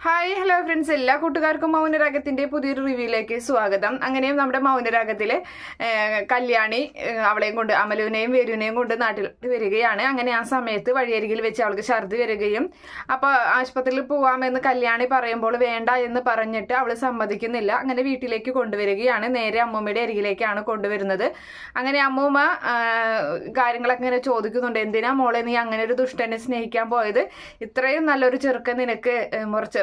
Hi hello friends, എല്ലാ കൂട്ടുകാർക്കും മൗനരാഗത്തിൻ്റെ പുതിയൊരു റിവ്യൂയിലേക്ക് സ്വാഗതം. അങ്ങനെയും നമ്മുടെ മൗനരാഗത്തിലെ കല്യാണി അവളെയും കൊണ്ട് അമലുവിനെയും വേരുവിനെയും കൊണ്ട് നാട്ടിൽ വരികയാണ്. അങ്ങനെ ആ സമയത്ത് വഴിയരികിൽ വെച്ച് അവൾക്ക് ഛർദ്ദി വരികയും അപ്പോൾ ആശുപത്രിയിൽ പോകാമെന്ന് കല്യാണി പറയുമ്പോൾ വേണ്ട എന്ന് പറഞ്ഞിട്ട് അവൾ സമ്മതിക്കുന്നില്ല. അങ്ങനെ വീട്ടിലേക്ക് കൊണ്ടുവരികയാണ്. നേരെ അമ്മൂമ്മയുടെ അരികിലേക്കാണ് കൊണ്ടുവരുന്നത്. അങ്ങനെ അമ്മൂമ്മ കാര്യങ്ങളൊക്കെ ഇങ്ങനെ ചോദിക്കുന്നുണ്ട്. എന്തിനാ മോളെ നീ അങ്ങനെ ഒരു ദുഷ്ടനെ സ്നേഹിക്കാൻ പോയത്? ഇത്രയും നല്ലൊരു ചെറുക്കൻ നിനക്ക്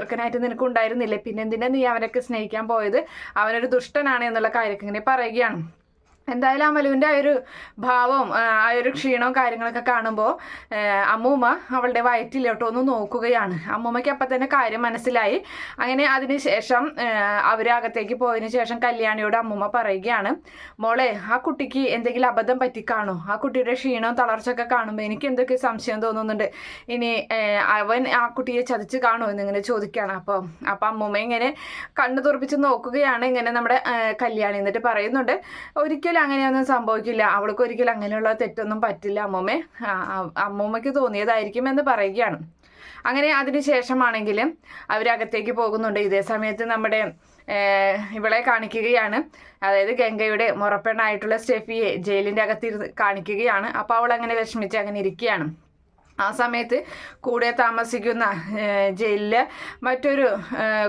ചെറുക്കനായിട്ട് നിനക്ക് ഉണ്ടായിരുന്നില്ലേ? പിന്നെ എന്തിനാ നീ അവനൊക്കെ സ്നേഹിക്കാൻ പോയത്? അവനൊരു ദുഷ്ടനാണ് എന്നുള്ള കാര്യമൊക്കെ ഇങ്ങനെ പറയുകയാണ്. എന്തായാലും അമലുവിൻ്റെ ആ ഒരു ഭാവവും ആ ഒരു ക്ഷീണവും കാര്യങ്ങളൊക്കെ കാണുമ്പോൾ അമ്മൂമ്മ അവളുടെ വയറ്റിലോട്ടൊന്ന് നോക്കുകയാണ്. അമ്മൂമ്മയ്ക്ക് അപ്പം തന്നെ കാര്യം മനസ്സിലായി. അങ്ങനെ അതിന് ശേഷം അവരകത്തേക്ക് പോയതിന് ശേഷം കല്യാണിയോട് അമ്മൂമ്മ പറയുകയാണ്, മോളെ ആ കുട്ടിക്ക് എന്തെങ്കിലും അബദ്ധം പറ്റിക്കാണോ? ആ കുട്ടിയുടെ ക്ഷീണവും തളർച്ചയൊക്കെ കാണുമ്പോൾ എനിക്ക് എന്തൊക്കെ സംശയം തോന്നുന്നുണ്ട്. ഇനി അവൻ ആ കുട്ടിയെ ചതിച്ച് കാണുമോ എന്നിങ്ങനെ ചോദിക്കുകയാണ്. അപ്പം അമ്മൂമ്മ ഇങ്ങനെ കണ്ണു തുറപ്പിച്ച് നോക്കുകയാണ് ഇങ്ങനെ നമ്മുടെ കല്യാണി. എന്നിട്ട് പറയുന്നുണ്ട്, ഒരിക്കലും അങ്ങനെയൊന്നും സംഭവിക്കില്ല, അവൾക്ക് ഒരിക്കലും അങ്ങനെയുള്ള തെറ്റൊന്നും പറ്റില്ല അമ്മൂമ്മേ, അമ്മൂമ്മയ്ക്ക് തോന്നിയതായിരിക്കും എന്ന് പറയുകയാണ്. അങ്ങനെ അതിനുശേഷമാണെങ്കിലും അവരകത്തേക്ക് പോകുന്നുണ്ട്. ഇതേ സമയത്ത് നമ്മുടെ ഇവളെ കാണിക്കുകയാണ്, അതായത് ഗംഗയുടെ മുറപ്പെണ്ണായിട്ടുള്ള സ്റ്റെഫിയെ ജയിലിൻ്റെ അകത്തിരുന്ന് കാണിക്കുകയാണ്. അപ്പോൾ അവൾ അങ്ങനെ വിഷമിച്ച് അങ്ങനെ ഇരിക്കുകയാണ്. ആ സമയത്ത് കൂടെ താമസിക്കുന്ന ജയിലിലെ മറ്റൊരു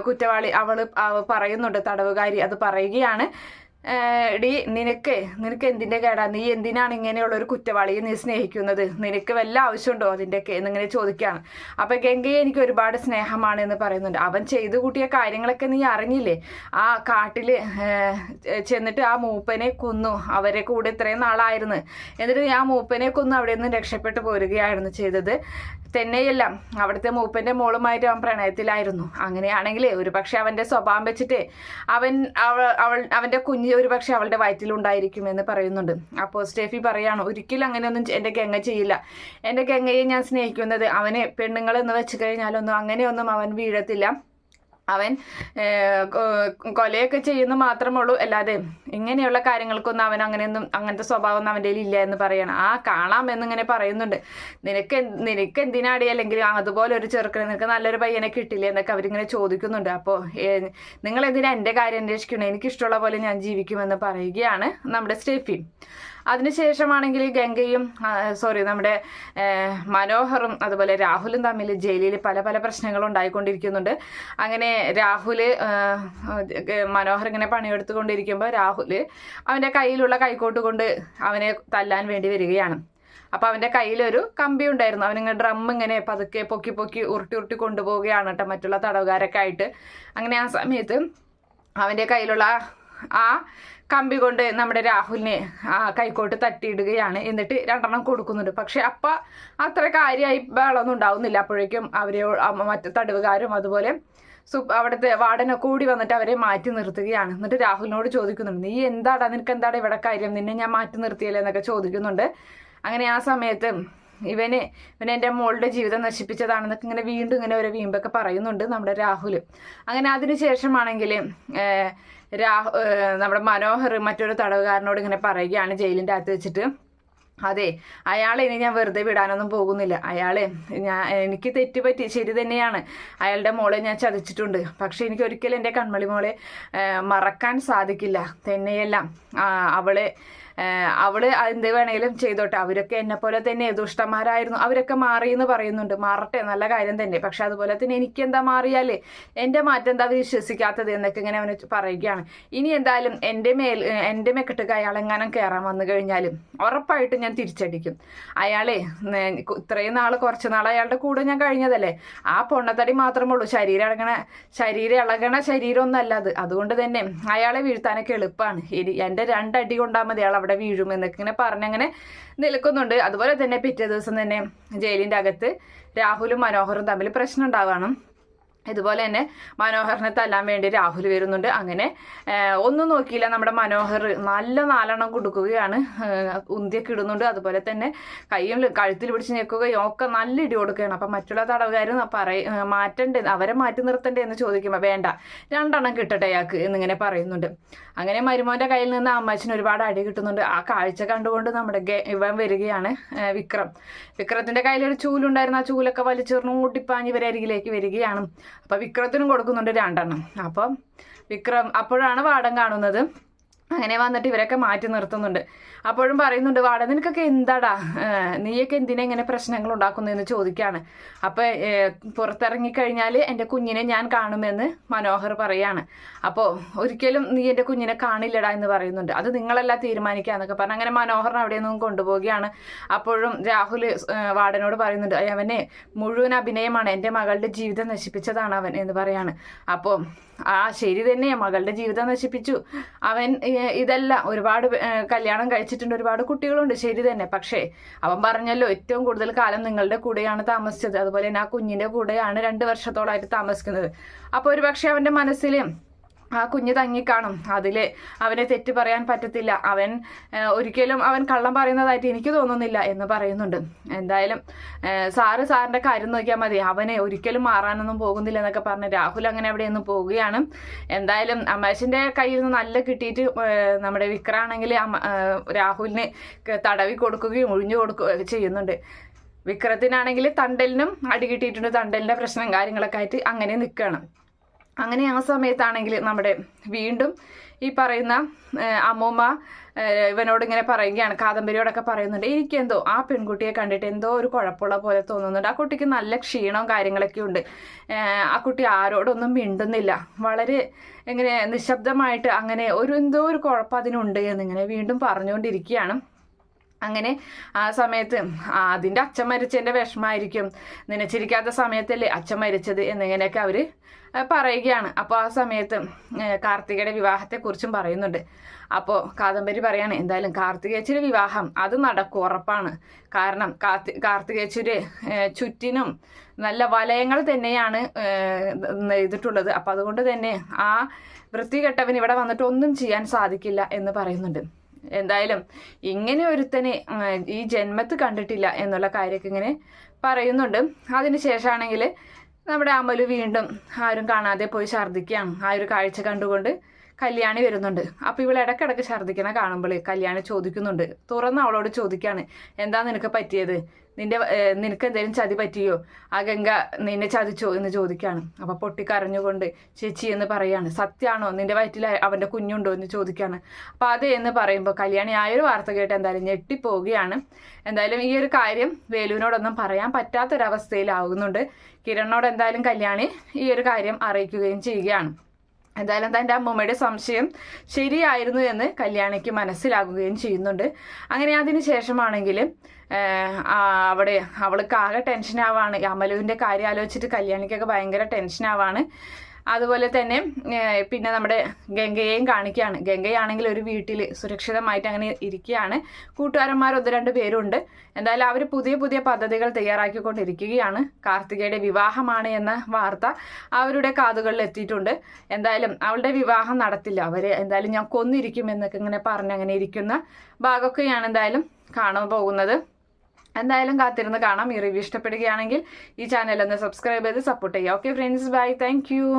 കുറ്റവാളി അവൾ പറയുന്നുണ്ട്, തടവുകാരി അത് പറയുകയാണ്, ഡി നിനക്ക് എന്തിൻ്റെ കേടാ? നീ എന്തിനാണ് ഇങ്ങനെയുള്ള ഒരു കുറ്റവാളിയെ നീ സ്നേഹിക്കുന്നത്? നിനക്ക് വല്ല ആവശ്യമുണ്ടോ അതിൻ്റെയൊക്കെ എന്നിങ്ങനെ ചോദിക്കുകയാണ്. അപ്പം ഗംഗയെ എനിക്ക് ഒരുപാട് സ്നേഹമാണ് എന്ന് പറയുന്നുണ്ട്. അവൻ ചെയ്തു കൂട്ടിയ കാര്യങ്ങളൊക്കെ നീ അറിഞ്ഞില്ലേ? ആ കാട്ടിൽ ചെന്നിട്ട് ആ മൂപ്പനെ കൊന്നു, അവരെ കൂടെ ഇത്രയും നാളായിരുന്നു. എന്നിട്ട് ആ മൂപ്പനെ കൊന്നു അവിടെ നിന്ന് രക്ഷപ്പെട്ടു പോരുകയായിരുന്നു ചെയ്തത്. തന്നെയെല്ലാം അവിടുത്തെ മൂപ്പൻ്റെ മോളുമായിട്ട് അവൻ പ്രണയത്തിലായിരുന്നു. അങ്ങനെയാണെങ്കിൽ ഒരു പക്ഷെ അവൻ്റെ സ്വഭാവം വെച്ചിട്ട് അവൻ്റെ കുഞ്ഞ് ഒരു പക്ഷെ അവളുടെ വയറ്റിലുണ്ടായിരിക്കുമെന്ന് പറയുന്നുണ്ട്. അപ്പോൾ സ്റ്റെഫി പറയാണ്, ഒരിക്കലും അങ്ങനെയൊന്നും എൻ്റെ ഗംഗ ചെയ്യില്ല. എൻ്റെ ഗംഗയെ ഞാൻ സ്നേഹിക്കുന്നത് അവനെ പെണ്ണുങ്ങളെന്ന് വെച്ച് കഴിഞ്ഞാലൊന്നും അങ്ങനെയൊന്നും അവൻ വീഴത്തില്ല. അവൻ കൊലയൊക്കെ ചെയ്യുന്ന മാത്രമേ ഉള്ളൂ, അല്ലാതെ ഇങ്ങനെയുള്ള കാര്യങ്ങൾക്കൊന്നും അവൻ അങ്ങനത്തെ സ്വഭാവം അവൻ്റെ ഇല്ല എന്ന് പറയണം. കാണാമെന്നിങ്ങനെ പറയുന്നുണ്ട്. നിനക്ക് എന്തിനാടി, അല്ലെങ്കിൽ അതുപോലെ ഒരു ചെറുക്കനെ നിനക്ക് നല്ലൊരു പയ്യനെ കിട്ടില്ലേ എന്നൊക്കെ അവരിങ്ങനെ ചോദിക്കുന്നുണ്ട്. അപ്പോൾ നിങ്ങൾ എന്തിനാ എൻ്റെ കാര്യം അന്വേഷിക്കണം? എനിക്കിഷ്ടമുള്ള പോലെ ഞാൻ ജീവിക്കുമെന്ന് പറയുകയാണ് നമ്മുടെ സ്റ്റെഫി. അതിനുശേഷമാണെങ്കിൽ ഗംഗയും നമ്മുടെ മനോഹറും അതുപോലെ രാഹുലും തമ്മിൽ ജയിലിൽ പല പല പ്രശ്നങ്ങളും ഉണ്ടായിക്കൊണ്ടിരിക്കുന്നുണ്ട്. അങ്ങനെ മനോഹർ ഇങ്ങനെ പണിയെടുത്തുകൊണ്ടിരിക്കുമ്പോൾ രാഹുൽ അവൻ്റെ കയ്യിലുള്ള കൈക്കോട്ട് കൊണ്ട് അവനെ തല്ലാൻ വേണ്ടി വരികയാണ്. അപ്പോൾ അവൻ്റെ കയ്യിലൊരു കമ്പി ഉണ്ടായിരുന്നു. അവനിങ്ങനെ ഡ്രം ഇങ്ങനെ പതുക്കെ പൊക്കി ഉരുട്ടി കൊണ്ടുപോവുകയാണ് കേട്ടോ, മറ്റുള്ള തടവുകാരൊക്കെ ആയിട്ട്. അങ്ങനെ ആ സമയത്ത് അവൻ്റെ കയ്യിലുള്ള ആ കമ്പി കൊണ്ട് നമ്മുടെ രാഹുലിനെ ആ കൈക്കോട്ട് തട്ടിയിടുകയാണ്. എന്നിട്ട് 2 കൊടുക്കുന്നുണ്ട്. പക്ഷെ അപ്പം അത്ര കാര്യമായി ബഹളമൊന്നും ഉണ്ടാവുന്നില്ല. അപ്പോഴേക്കും മറ്റു തടവുകാരും അതുപോലെ അവിടുത്തെ വാർഡനൊക്കെ കൂടി വന്നിട്ട് അവരെ മാറ്റി നിർത്തുകയാണ്. എന്നിട്ട് രാഹുലിനോട് ചോദിക്കുന്നുണ്ട്, നീ നിനക്ക് എന്താടാ ഇവിടെ കാര്യം? നിന്നെ ഞാൻ മാറ്റി നിർത്തിയല്ലേ എന്നൊക്കെ ചോദിക്കുന്നുണ്ട്. അങ്ങനെ ആ സമയത്ത് ഇവന് എൻ്റെ മോളുടെ ജീവിതം നശിപ്പിച്ചതാണെന്നൊക്കെ ഇങ്ങനെ വീണ്ടും ഇങ്ങനെ ഒരു വീമ്പൊക്കെ പറയുന്നുണ്ട് നമ്മുടെ രാഹുൽ. അങ്ങനെ അതിനുശേഷമാണെങ്കിൽ നമ്മുടെ മനോഹർ മറ്റൊരു തടവുകാരനോട് ഇങ്ങനെ പറയുകയാണ് ജയിലിൻ്റെ അകത്ത് വെച്ചിട്ട്, അതെ, അയാളെ ഇനി ഞാൻ വെറുതെ വിടാനൊന്നും പോകുന്നില്ല. എനിക്ക് തെറ്റുപറ്റി, ശരി തന്നെയാണ്, അയാളുടെ മോളെ ഞാൻ ചതിച്ചിട്ടുണ്ട്. പക്ഷെ എനിക്ക് ഒരിക്കലും എൻ്റെ കൺമണി മോളെ മറക്കാൻ സാധിക്കില്ല. തന്നെയെല്ലാം അവള് എന്ത് വേണേലും ചെയ്തോട്ടെ, അവരൊക്കെ എന്നെ പോലെ തന്നെ ദുഷ്ടന്മാരായിരുന്നു, അവരൊക്കെ മാറി എന്ന് പറയുന്നുണ്ട്. മാറട്ടെ, നല്ല കാര്യം തന്നെ. പക്ഷെ അതുപോലെ തന്നെ എനിക്കെന്താ മാറിയാലേ? എൻ്റെ മാറ്റം എന്താ വിശ്വസിക്കാത്തത് എന്നൊക്കെ ഇങ്ങനെ അവന് പറയുകയാണ്. ഇനി എന്തായാലും എൻ്റെ മെക്കെട്ടൊക്കെ അയാളെങ്ങാനും കയറാൻ വന്നു കഴിഞ്ഞാലും ഉറപ്പായിട്ടും ഞാൻ തിരിച്ചടിക്കും. അയാളെ ഇത്രയും കുറച്ച് നാൾ അയാളുടെ കൂടെ ഞാൻ കഴിഞ്ഞതല്ലേ, ആ പൊണ്ണത്തടി മാത്രമേ ഉള്ളൂ, ശരീരം ഇളകണ ശരീരമൊന്നും അല്ല അത്. അതുകൊണ്ട് തന്നെ അയാളെ വീഴ്ത്താനൊക്കെ എളുപ്പമാണ്. എൻ്റെ 2 അടി കൊണ്ടാൽ മതി അയാൾ അവിടെ വീഴും എന്നൊക്കെ ഇങ്ങനെ പറഞ്ഞങ്ങനെ നിൽക്കുന്നുണ്ട്. അതുപോലെ തന്നെ പിറ്റേ ദിവസം തന്നെ ജയിലിൻ്റെ അകത്ത് രാഹുലും മനോഹറും തമ്മിൽ പ്രശ്നം ഉണ്ടാവുകയാണ്. ഇതുപോലെ തന്നെ മനോഹറിനെ തല്ലാൻ വേണ്ടി രാഹുൽ വരുന്നുണ്ട്. അങ്ങനെ ഒന്നും നോക്കിയില്ല, നമ്മുടെ മനോഹർ നല്ല 4 കൊടുക്കുകയാണ്, ഉന്തിയൊക്കെ ഇടുന്നുണ്ട്. അതുപോലെ തന്നെ കയ്യും കഴുത്തിൽ പിടിച്ച് ഞെക്കുകയും ഒക്കെ നല്ല ഇടി കൊടുക്കുകയാണ്. അപ്പം മറ്റുള്ള തടവുകാർ മാറ്റണ്ടേ, അവരെ മാറ്റി നിർത്തണ്ടേ എന്ന് ചോദിക്കുമ്പോൾ വേണ്ട, 2 കിട്ടട്ടെ അയാൾക്ക് എന്നിങ്ങനെ പറയുന്നുണ്ട്. അങ്ങനെ മരുമോൻ്റെ കയ്യിൽ നിന്ന് അമ്മച്ചന് ഒരുപാട് അടി കിട്ടുന്നുണ്ട്. ആ കാഴ്ച കണ്ടുകൊണ്ട് നമ്മുടെ ഇവൻ വരികയാണ്, വിക്രത്തിൻ്റെ കയ്യിലൊരു ചൂലുണ്ടായിരുന്നു. ആ ചൂലൊക്കെ വലിച്ചെറിഞ്ഞ് ഓടിപ്പാഞ്ഞ് ഇവരരികിലേക്ക് വരികയാണ്. അപ്പോൾ വിക്രത്തിനും കൊടുക്കുന്നുണ്ട് 2 അപ്പം വിക്രം അപ്പോഴാണ് വാടൻ കാണുന്നത്. അങ്ങനെ വന്നിട്ട് ഇവരൊക്കെ മാറ്റി നിർത്തുന്നുണ്ട്. അപ്പോഴും പറയുന്നുണ്ട്, വാടൻ നിനക്കൊക്കെ എന്താടാ, നീയൊക്കെ എന്തിനാ ഇങ്ങനെ പ്രശ്നങ്ങൾ ഉണ്ടാക്കുന്നതെന്ന് ചോദിക്കുകയാണ്. അപ്പം പുറത്തിറങ്ങിക്കഴിഞ്ഞാൽ എൻ്റെ കുഞ്ഞിനെ ഞാൻ കാണുമെന്ന് മനോഹർ പറയാണ്. അപ്പോൾ ഒരിക്കലും നീ എൻ്റെ കുഞ്ഞിനെ കാണില്ലടാ എന്ന് പറയുന്നുണ്ട്. അത് നിങ്ങളല്ല തീരുമാനിക്കാന്നൊക്കെ പറഞ്ഞ് അങ്ങനെ മനോഹറിനെ അവിടെ നിന്നും കൊണ്ടുപോവുകയാണ്. അപ്പോഴും രാഹുൽ വാടനോട് പറയുന്നുണ്ട്, അവനെ മുഴുവൻ അഭിനയമാണ്, എൻ്റെ മകളുടെ ജീവിതം നശിപ്പിച്ചതാണ് അവൻ എന്ന് പറയാണ്. അപ്പോൾ ശരി തന്നെ, മകളുടെ ജീവിതം നശിപ്പിച്ചു അവൻ, ഇതല്ല ഒരുപാട് കല്യാണം കഴിച്ചിട്ടുണ്ട്, ഒരുപാട് കുട്ടികളുണ്ട്, ശരി തന്നെ. പക്ഷേ അവൻ പറഞ്ഞല്ലോ ഏറ്റവും കൂടുതൽ കാലം നിങ്ങളുടെ കൂടെയാണ് താമസിച്ചത്, അതുപോലെ തന്നെ ആ കുഞ്ഞിൻ്റെ കൂടെയാണ് 2 വർഷത്തോളമായിട്ട് താമസിക്കുന്നത്. അപ്പോൾ ഒരു പക്ഷേ അവൻ്റെ മനസ്സിൽ ആ കുഞ്ഞ് തങ്ങിക്കാണും, അതിൽ അവനെ തെറ്റ് പറയാൻ പറ്റത്തില്ല, അവൻ ഒരിക്കലും അവൻ കള്ളം പറയുന്നതായിട്ട് എനിക്ക് തോന്നുന്നില്ല എന്ന് പറയുന്നുണ്ട്. എന്തായാലും സാറിൻ്റെ കാര്യം നോക്കിയാൽ മതി, അവനെ ഒരിക്കലും മാറാനൊന്നും പോകുന്നില്ല എന്നൊക്കെ പറഞ്ഞ് രാഹുൽ അങ്ങനെ അവിടെയൊന്നും പോവുകയാണ്. എന്തായാലും അമേഷിൻ്റെ കയ്യിൽ നിന്ന് നല്ല കിട്ടിയിട്ട് നമ്മുടെ വിക്രാണെങ്കിൽ രാഹുലിന് തടവി കൊടുക്കുകയും ഒഴിഞ്ഞു കൊടുക്കുകയും ചെയ്യുന്നുണ്ട്. വിക്രത്തിനാണെങ്കിൽ തണ്ടലിനും അടി കിട്ടിയിട്ടുണ്ട്, തണ്ടലിൻ്റെ പ്രശ്നം കാര്യങ്ങളൊക്കെ ആയിട്ട് അങ്ങനെ നിൽക്കുകയാണ്. അങ്ങനെ ആ സമയത്താണെങ്കിൽ നമ്മുടെ വീണ്ടും ഈ പറയുന്ന അമ്മൂമ്മ ഇവനോട് ഇങ്ങനെ പറയുകയാണ്, കാദംബരിയോടൊക്കെ പറയുന്നുണ്ട്, എനിക്കെന്തോ ആ പെൺകുട്ടിയെ കണ്ടിട്ട് എന്തോ ഒരു കുഴപ്പമുള്ള പോലെ തോന്നുന്നുണ്ട്, ആ കുട്ടിക്ക് നല്ല ക്ഷീണവും കാര്യങ്ങളൊക്കെ ഉണ്ട്, ആ കുട്ടി ആരോടൊന്നും മിണ്ടുന്നില്ല, വളരെ ഇങ്ങനെ നിശബ്ദമായിട്ട് അങ്ങനെ എന്തോ ഒരു കുഴപ്പം അതിനുണ്ട് എന്നിങ്ങനെ വീണ്ടും പറഞ്ഞുകൊണ്ടിരിക്കുകയാണ്. അങ്ങനെ ആ സമയത്ത് അതിൻ്റെ അച്ഛൻ മരിച്ചതിൻ്റെ വിഷമമായിരിക്കും, നനച്ചിരിക്കാത്ത സമയത്തല്ലേ അച്ഛൻ മരിച്ചത് എന്നിങ്ങനെയൊക്കെ അവർ പറയുകയാണ്. അപ്പോൾ ആ സമയത്ത് കാർത്തികയുടെ വിവാഹത്തെക്കുറിച്ചും പറയുന്നുണ്ട്. അപ്പോൾ കാദംബരി പറയാണ്, എന്തായാലും കാർത്തികേച്ചിയുടെ വിവാഹം അത് നടക്കും, ഉറപ്പാണ്. കാരണം കാർത്തികേച്ചിയുടെ ചുറ്റിനും നല്ല വലയങ്ങൾ തന്നെയാണ് ചെയ്തിട്ടുള്ളത്. അപ്പം അതുകൊണ്ട് തന്നെ ആ വൃത്തികെട്ടവൻ ഇവിടെ വന്നിട്ട് ഒന്നും ചെയ്യാൻ സാധിക്കില്ല എന്ന് പറയുന്നുണ്ട്. എന്തായാലും ഇങ്ങനെ ഒരുത്തനെ ഈ ജന്മത്ത് കണ്ടിട്ടില്ല എന്നുള്ള കാര്യമൊക്കെ ഇങ്ങനെ പറയുന്നുണ്ട്. അതിന് ശേഷമാണെങ്കിൽ നമ്മുടെ അമലു വീണ്ടും ആരും കാണാതെ പോയി ഛർദ്ദിക്കുകയാണ്. ആ ഒരു കാഴ്ച കണ്ടുകൊണ്ട് കല്യാണി വരുന്നുണ്ട്. അപ്പോൾ ഇവൾ ഇടയ്ക്കിടയ്ക്ക് ഛർദ്ദിക്കണ കാണുമ്പോൾ കല്യാണി ചോദിക്കുന്നുണ്ട്, തുറന്ന് അവളോട് ചോദിക്കുകയാണ്, എന്താ നിനക്ക് പറ്റിയത്, നിനക്ക് എന്തെങ്കിലും ചതി പറ്റിയോ, ആ ഗംഗ നിന്നെ ചതിച്ചോ എന്ന് ചോദിക്കുകയാണ്. അപ്പോൾ പൊട്ടിക്കരഞ്ഞുകൊണ്ട് ചേച്ചി എന്ന് പറയാണ്, സത്യമാണോ നിന്റെ വയറ്റിൽ അവൻ്റെ കുഞ്ഞുണ്ടോ എന്ന് ചോദിക്കുകയാണ്. അപ്പോൾ അതെ എന്ന് പറയുമ്പോൾ കല്യാണി ആ ഒരു വാർത്ത കേട്ട് എന്തായാലും ഞെട്ടിപ്പോവുകയാണ്. എന്തായാലും ഈ ഒരു കാര്യം വേലുവിനോടൊന്നും പറയാൻ പറ്റാത്തൊരവസ്ഥയിലാവുന്നുണ്ട്. കിരണിനോട് എന്തായാലും കല്യാണി ഈ ഒരു കാര്യം അറിയിക്കുകയും ചെയ്യുകയാണ്. എന്തായാലും തൻ്റെ അമ്മൂമ്മയുടെ സംശയം ശരിയായിരുന്നു എന്ന് കല്യാണിക്ക് മനസ്സിലാകുകയും ചെയ്യുന്നുണ്ട്. അങ്ങനെ അതിന് ശേഷമാണെങ്കിൽ അവിടെ അവൾക്ക് ആകെ ടെൻഷനാവാണ്. അമലുവിൻ്റെ കാര്യം ആലോചിച്ചിട്ട് കല്യാണിക്കൊക്കെ ഭയങ്കര ടെൻഷനാവാണ്. അതുപോലെ തന്നെ പിന്നെ നമ്മുടെ ഗംഗയെയും കാണിക്കുകയാണ്. ഗംഗയാണെങ്കിൽ ഒരു വീട്ടിൽ സുരക്ഷിതമായിട്ട് അങ്ങനെ ഇരിക്കുകയാണ്. കൂട്ടുകാരന്മാർ 1-2 പേരുണ്ട്. എന്തായാലും അവർ പുതിയ പുതിയ പദ്ധതികൾ തയ്യാറാക്കിക്കൊണ്ടിരിക്കുകയാണ്. കാർത്തികയുടെ വിവാഹമാണ് എന്ന വാർത്ത അവരുടെ കാതുകളിൽ എത്തിയിട്ടുണ്ട്. എന്തായാലും അവളുടെ വിവാഹം നടത്തില്ല, അവർ എന്തായാലും ഞാൻ കൊന്നിരിക്കും എന്നൊക്കെ ഇങ്ങനെ പറഞ്ഞ് അങ്ങനെ ഇരിക്കുന്ന ഭാഗമൊക്കെയാണ് എന്തായാലും കാണാൻ പോകുന്നത്. എന്തായാലും കാത്തിരുന്ന് കാണാം. ഈ റിവ്യൂ ഇഷ്ടപ്പെടുകയാണെങ്കിൽ ഈ ചാനൽ ഒന്ന് സബ്സ്ക്രൈബ് ചെയ്ത് സപ്പോർട്ട് ചെയ്യുക. Okay friends, bye, thank U.